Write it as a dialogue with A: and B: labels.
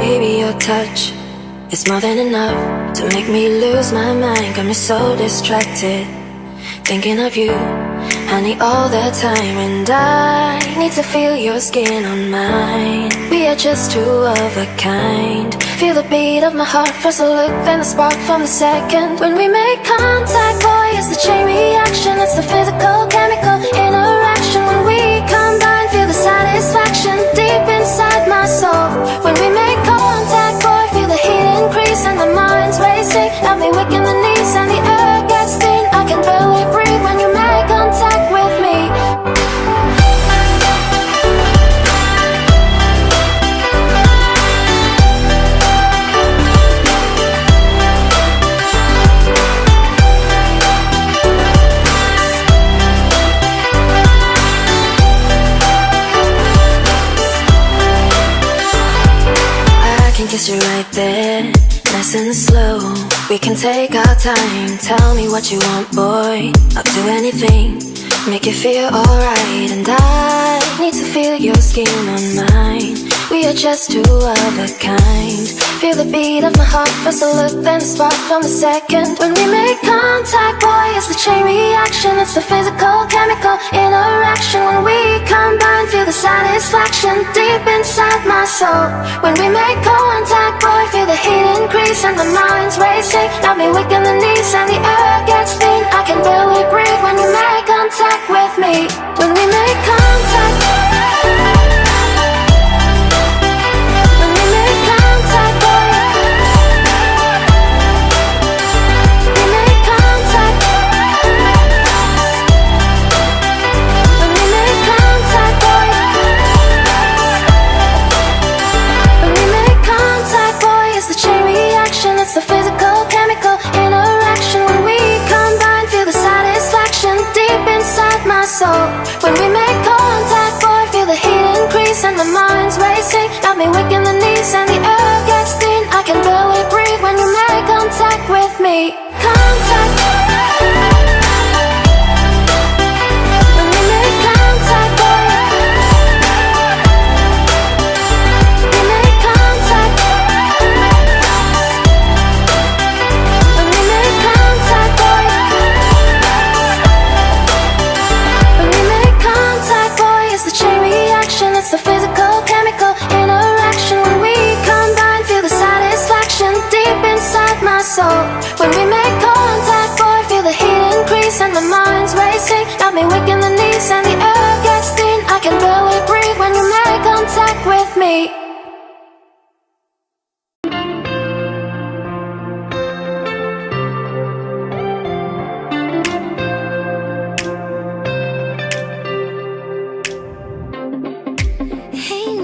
A: Baby, your touch is more than enough to make me lose my mind. Got me so distracted, thinking of you, honey, all the time. And I need to feel your skin on mine. We are just two of a kind. Feel the beat of my heart, first a look, then the spark from the second. When we make contact, boy, it's the chain reaction. It's the physical, chemical interaction. When we combine, feel the satisfaction deep inside my soul. When we make contact, boy, feel the heat increase and the mind's racing. Got me weak in the knees and the air gets thin. I can barely breathe when you make contact with me. Kiss you right there, nice and slow. We can take our time. Tell me what you want, boy. I'll do anything, make you feel alright. And I need to feel your skin on mine. We are just two of a kind. Feel the beat of my heart, first a look, then the spark from the second. When we make contact, boy, it's the chain reaction. It's the physical, chemical interaction. When we combine, feel the satisfaction deep inside my soul. When we make contact, boy, feel the heat increase and the mind's racing. Got me weak in the knees and the air gets thin. I can barely breathe when you make contact with me. When we make contact, when we make contact, boy, we make contact. When we make contact, boy, when we make contact, boy, it's the chain reaction. It's the physical, chemical interaction. When we combine, feel the satisfaction deep inside my soul. When we make contact, boy, feel the heat increase and the mind's racing. Got me weak in the knees and the air gets thin. I can barely breathe when you make contact with me. Contact. When we make contact, boy, we make contact. When we make contact, boy, when we make contact, boy, it's the chain reaction. It's the physical, chemical interaction. When we combine, feel the satisfaction deep inside my soul. When we make contact, boy, feel the heat increase and the mind's racing. Got me weak in the knees and the air gets thin. I can barely breathe when you make contact with me.
B: Hey